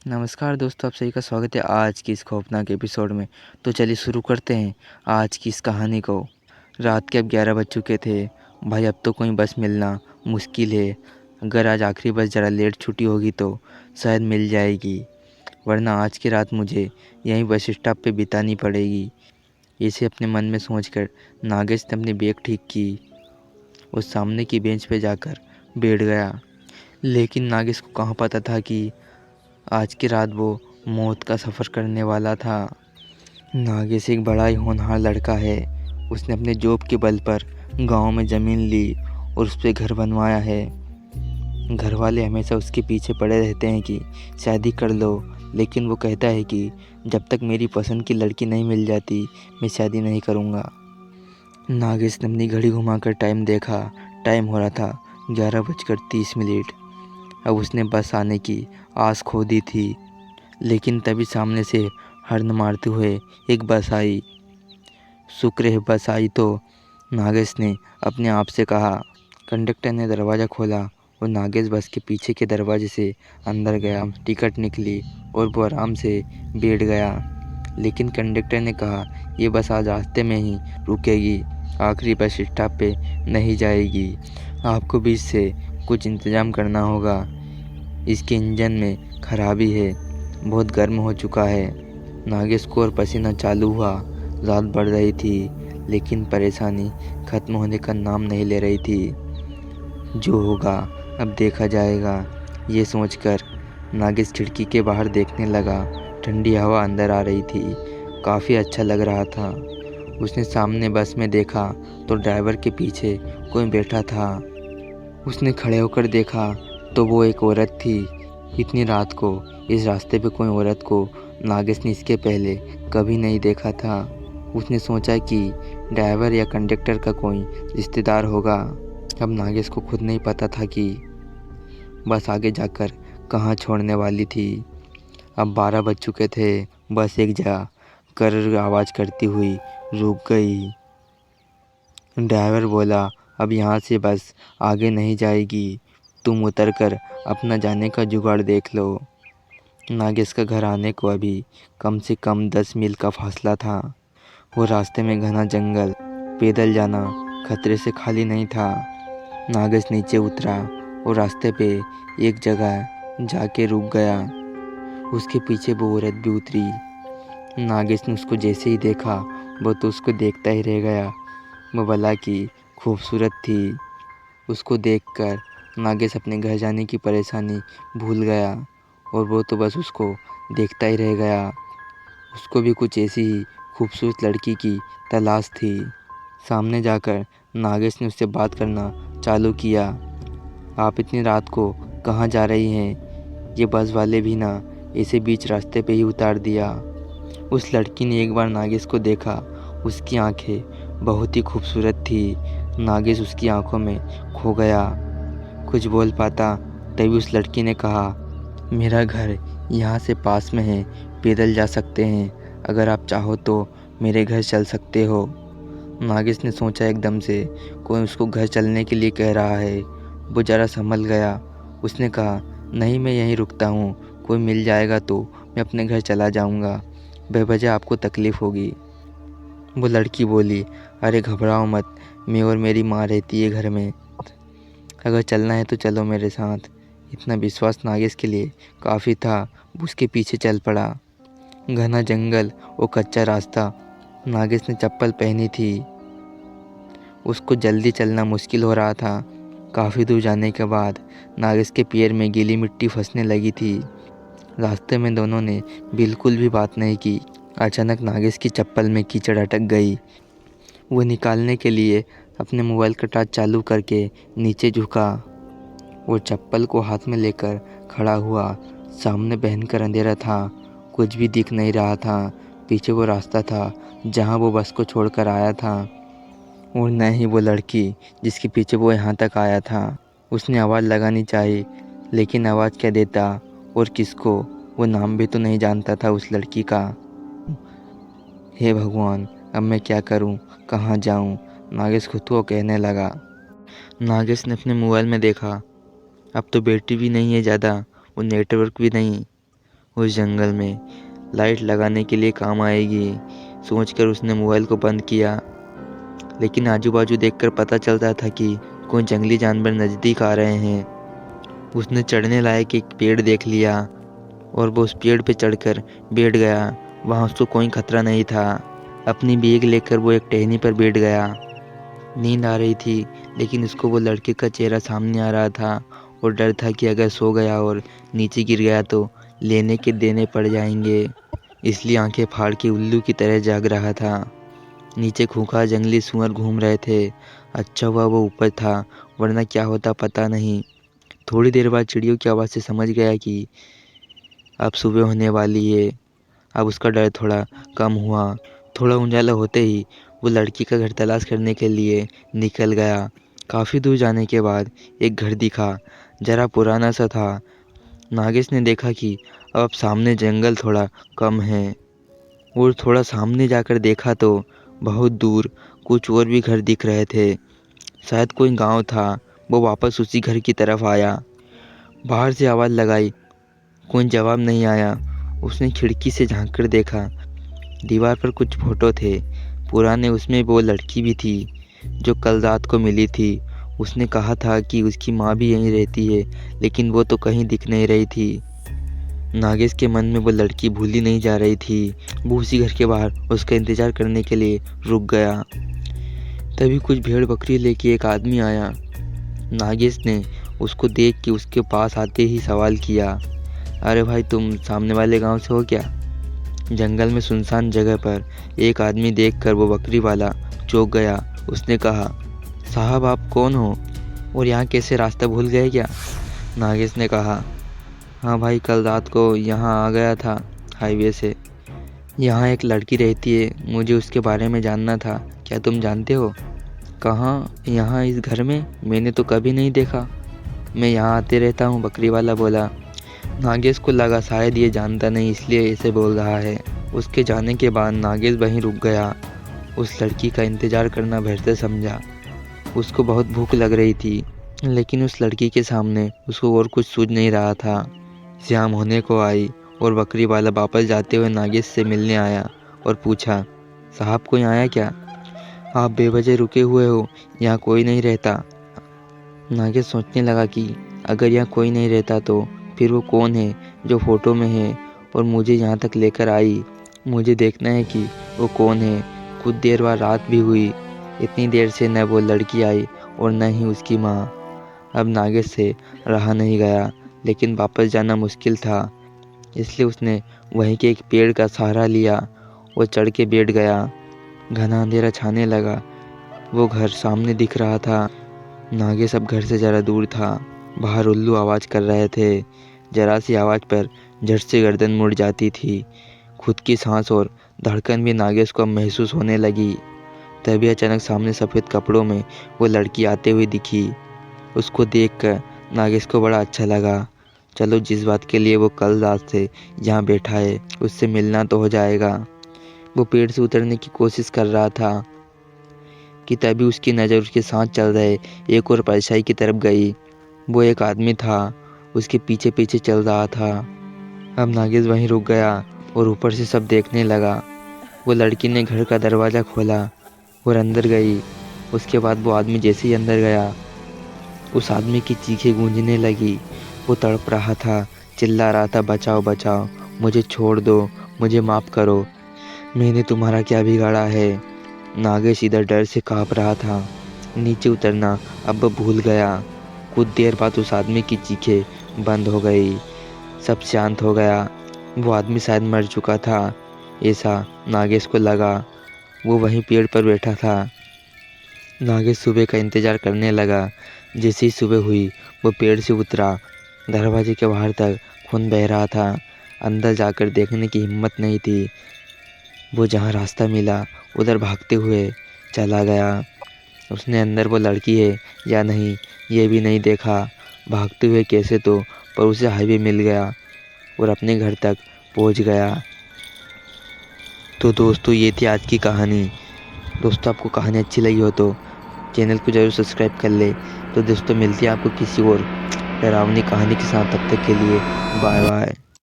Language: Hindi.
नमस्कार दोस्तों, आप सभी का स्वागत है आज की इस खौफनाक एपिसोड में। तो चलिए शुरू करते हैं आज की इस कहानी को। रात के अब 11 बज चुके थे। भाई अब तो कोई बस मिलना मुश्किल है। अगर आज आखिरी बस ज़रा लेट छुट्टी होगी तो शायद मिल जाएगी, वरना आज की रात मुझे यहीं बस स्टॉप पे बितानी पड़ेगी। इसे अपने मन में सोचकर नागेश ने अपनी बैग ठीक की और सामने की बेंच पे जाकर बैठ गया। लेकिन नागेश को कहाँ पता था कि आज की रात वो मौत का सफ़र करने वाला था। नागेश एक बड़ा ही होनहार लड़का है। उसने अपने जॉब के बल पर गांव में ज़मीन ली और उस पे घर बनवाया है। घर वाले हमेशा उसके पीछे पड़े रहते हैं कि शादी कर लो, लेकिन वो कहता है कि जब तक मेरी पसंद की लड़की नहीं मिल जाती मैं शादी नहीं करूँगा। नागेश ने अपनी घड़ी घुमाकर टाइम देखा। टाइम हो रहा था 11:30। अब उसने बस आने की आस खो दी थी। लेकिन तभी सामने से हॉर्न मारते हुए एक बस आई। शुक्र है बस आई तो, नागेश ने अपने आप से कहा। कंडक्टर ने दरवाज़ा खोला और नागेश बस के पीछे के दरवाजे से अंदर गया। टिकट निकली और वो आराम से बैठ गया। लेकिन कंडक्टर ने कहा, ये बस आज रास्ते में ही रुकेगी, आखिरी बस स्टॉप पे नहीं जाएगी। आपको भी इससे कुछ इंतज़ाम करना होगा। इसके इंजन में खराबी है, बहुत गर्म हो चुका है। नागेश को और पसीना चालू हुआ। रात बढ़ रही थी, लेकिन परेशानी खत्म होने का नाम नहीं ले रही थी। जो होगा अब देखा जाएगा, ये सोचकर नागेश खिड़की के बाहर देखने लगा। ठंडी हवा अंदर आ रही थी, काफ़ी अच्छा लग रहा था। उसने सामने बस में देखा तो ड्राइवर के पीछे कोई बैठा था। उसने खड़े होकर देखा तो वो एक औरत थी। इतनी रात को इस रास्ते पे कोई औरत को नागेश ने इसके पहले कभी नहीं देखा था। उसने सोचा कि ड्राइवर या कंडक्टर का कोई रिश्तेदार होगा। अब नागेश को खुद नहीं पता था कि बस आगे जाकर कहाँ छोड़ने वाली थी। अब 12 बज चुके थे। बस एक जगह कर आवाज़ करती हुई रुक गई। ड्राइवर बोला, अब यहाँ से बस आगे नहीं जाएगी, तुम उतर कर अपना जाने का जुगाड़ देख लो। नागेश का घर आने को अभी कम से कम 10 मील का फासला था। वो रास्ते में घना जंगल, पैदल जाना खतरे से खाली नहीं था। नागेश नीचे उतरा और रास्ते पे एक जगह जाके रुक गया। उसके पीछे वो औरत भी उतरी। नागेश ने उसको जैसे ही देखा, वो तो उसको देखता ही रह गया। वो भला की खूबसूरत थी। उसको देखकर नागेश अपने घर जाने की परेशानी भूल गया और वो तो बस उसको देखता ही रह गया। उसको भी कुछ ऐसी ही खूबसूरत लड़की की तलाश थी। सामने जाकर नागेश ने उससे बात करना चालू किया। आप इतनी रात को कहाँ जा रही हैं? ये बस वाले भी ना ऐसे बीच रास्ते पे ही उतार दिया। उस लड़की ने एक बार नागेश को देखा। उसकी आंखें बहुत ही खूबसूरत थी। नागेश उसकी आंखों में खो गया। कुछ बोल पाता तभी उस लड़की ने कहा, मेरा घर यहाँ से पास में है, पैदल जा सकते हैं। अगर आप चाहो तो मेरे घर चल सकते हो। नागेश ने सोचा एकदम से कोई उसको घर चलने के लिए कह रहा है। वो ज़रा संभल गया। उसने कहा, नहीं मैं यहीं रुकता हूँ, कोई मिल जाएगा तो मैं अपने घर चला जाऊँगा, बेवजह आपको तकलीफ़ होगी। वो लड़की बोली, अरे घबराओ मत, मैं और मेरी माँ रहती है घर में, अगर चलना है तो चलो मेरे साथ। इतना विश्वास नागेश के लिए काफ़ी था। उसके पीछे चल पड़ा। घना जंगल और कच्चा रास्ता। नागेश ने चप्पल पहनी थी। उसको जल्दी चलना मुश्किल हो रहा था। काफ़ी दूर जाने के बाद नागेश के पैर में गीली मिट्टी फंसने लगी थी। रास्ते में दोनों ने बिल्कुल भी बात नहीं की। अचानक नागेश की चप्पल में कीचड़ अटक गई। वो निकालने के लिए अपने मोबाइल का टॉर्च चालू करके नीचे झुका। वो चप्पल को हाथ में लेकर खड़ा हुआ। सामने भयंकर अंधेरा था, कुछ भी दिख नहीं रहा था। पीछे वो रास्ता था जहाँ वो बस को छोड़कर आया था, और न ही वो लड़की जिसके पीछे वो यहाँ तक आया था। उसने आवाज़ लगानी चाहिए, लेकिन आवाज़ क्या देता और किसको? वो नाम भी तो नहीं जानता था उस लड़की का। हे भगवान, अब मैं क्या करूं, कहाँ जाऊं? नागेश खुद को कहने लगा। नागेश ने अपने मोबाइल में देखा। अब तो बैटरी भी नहीं है ज़्यादा और नेटवर्क भी नहीं। उस जंगल में लाइट लगाने के लिए काम आएगी सोचकर उसने मोबाइल को बंद किया। लेकिन आजू बाजू देखकर पता चलता था कि कोई जंगली जानवर नज़दीक आ रहे हैं। उसने चढ़ने लायक एक पेड़ देख लिया और वो उस पेड़ पे चढ़कर बैठ गया। वहाँ उसको कोई खतरा नहीं था। अपनी बैग लेकर वो एक टहनी पर बैठ गया। नींद आ रही थी, लेकिन उसको वो लड़के का चेहरा सामने आ रहा था और डर था कि अगर सो गया और नीचे गिर गया तो लेने के देने पड़ जाएंगे। इसलिए आंखें फाड़ के उल्लू की तरह जाग रहा था। नीचे खूंखार जंगली सूअर घूम रहे थे। अच्छा हुआ वो ऊपर था, वरना क्या होता पता नहीं। थोड़ी देर बाद चिड़ियों की आवाज़ से समझ गया कि अब सुबह होने वाली है। अब उसका डर थोड़ा कम हुआ। थोड़ा उजाला होते ही वो लड़की का घर तलाश करने के लिए निकल गया। काफ़ी दूर जाने के बाद एक घर दिखा, जरा पुराना सा था। नागेश ने देखा कि अब सामने जंगल थोड़ा कम है और थोड़ा सामने जाकर देखा तो बहुत दूर कुछ और भी घर दिख रहे थे। शायद कोई गांव था। वो वापस उसी घर की तरफ आया। बाहर से आवाज़ लगाई, कोई जवाब नहीं आया। उसने खिड़की से झांक कर देखा। दीवार पर कुछ फोटो थे पुराने। उसमें वो लड़की भी थी जो कल रात को मिली थी। उसने कहा था कि उसकी माँ भी यहीं रहती है, लेकिन वो तो कहीं दिख नहीं रही थी। नागेश के मन में वो लड़की भूली नहीं जा रही थी। वो उसी घर के बाहर उसका इंतज़ार करने के लिए रुक गया। तभी कुछ भेड़ बकरी लेके एक आदमी आया। नागेश ने उसको देख के उसके पास आते ही सवाल किया, अरे भाई, तुम सामने वाले गांव से हो क्या? जंगल में सुनसान जगह पर एक आदमी देखकर वो बकरी वाला चौंक गया। उसने कहा, साहब आप कौन हो और यहाँ कैसे रास्ता भूल गए क्या? नागेश ने कहा, हाँ भाई, कल रात को यहाँ आ गया था हाईवे से। यहाँ एक लड़की रहती है, मुझे उसके बारे में जानना था। क्या तुम जानते हो? कहाँ? यहाँ इस घर में? मैंने तो कभी नहीं देखा। मैं यहाँ आते रहता हूँ, बकरी वाला बोला। नागेश को लगा शायद ये जानता नहीं इसलिए ऐसे बोल रहा है। उसके जाने के बाद नागेश वहीं रुक गया। उस लड़की का इंतज़ार करना बेहतर समझा। उसको बहुत भूख लग रही थी, लेकिन उस लड़की के सामने उसको और कुछ सूझ नहीं रहा था। शाम होने को आई और बकरी वाला वापस जाते हुए नागेश से मिलने आया और पूछा, साहब कोई आया क्या? आप बेवजह रुके हुए हो, यहाँ कोई नहीं रहता। नागेश सोचने लगा कि अगर यहाँ कोई नहीं रहता तो फिर वो कौन है जो फ़ोटो में है और मुझे यहाँ तक लेकर आई। मुझे देखना है कि वो कौन है। कुछ देर बाद रात भी हुई। इतनी देर से न वो लड़की आई और न ही उसकी माँ। अब नागेश से रहा नहीं गया, लेकिन वापस जाना मुश्किल था। इसलिए उसने वहीं के एक पेड़ का सहारा लिया और चढ़ के बैठ गया। घना अंधेरा छाने लगा। वो घर सामने दिख रहा था। नागेश अब घर से ज़रा दूर था। बाहर उल्लू आवाज़ कर रहे थे। जरा सी आवाज़ पर झट से गर्दन मुड़ जाती थी। खुद की सांस और धड़कन भी नागेश को अब महसूस होने लगी। तभी अचानक सामने सफ़ेद कपड़ों में वो लड़की आते हुए दिखी। उसको देखकर नागेश को बड़ा अच्छा लगा। चलो, जिस बात के लिए वो कल रात से यहाँ बैठा है उससे मिलना तो हो जाएगा। वो पेड़ से उतरने की कोशिश कर रहा था कि तभी उसकी नज़र उसके साथ चल रहे एक और परछाई की तरफ गई। वो एक आदमी था, उसके पीछे पीछे चल रहा था। अब नागेश वहीं रुक गया और ऊपर से सब देखने लगा। वो लड़की ने घर का दरवाज़ा खोला और अंदर गई। उसके बाद वो आदमी जैसे ही अंदर गया, उस आदमी की चीखें गूंजने लगी। वो तड़प रहा था, चिल्ला रहा था, बचाओ बचाओ, मुझे छोड़ दो, मुझे माफ़ करो, मैंने तुम्हारा क्या बिगाड़ा है। नागेश इधर डर से काँप रहा था। नीचे उतरना अब वो भूल गया। कुछ देर बाद उस आदमी की चीखें बंद हो गई। सब शांत हो गया। वो आदमी शायद मर चुका था, ऐसा नागेश को लगा। वो वहीं पेड़ पर बैठा था। नागेश सुबह का इंतज़ार करने लगा। जैसे ही सुबह हुई वो पेड़ से उतरा। दरवाजे के बाहर तक खून बह रहा था। अंदर जाकर देखने की हिम्मत नहीं थी। वो जहाँ रास्ता मिला उधर भागते हुए चला गया। उसने अंदर वो लड़की है या नहीं ये भी नहीं देखा। भागते हुए कैसे तो पर उसे हाईवे मिल गया और अपने घर तक पहुंच गया। तो दोस्तों, ये थी आज की कहानी। दोस्तों, आपको कहानी अच्छी लगी हो तो चैनल को ज़रूर सब्सक्राइब कर ले। तो दोस्तों, मिलती है आपको किसी और डरावनी कहानी के साथ। तब तक के लिए बाय बाय।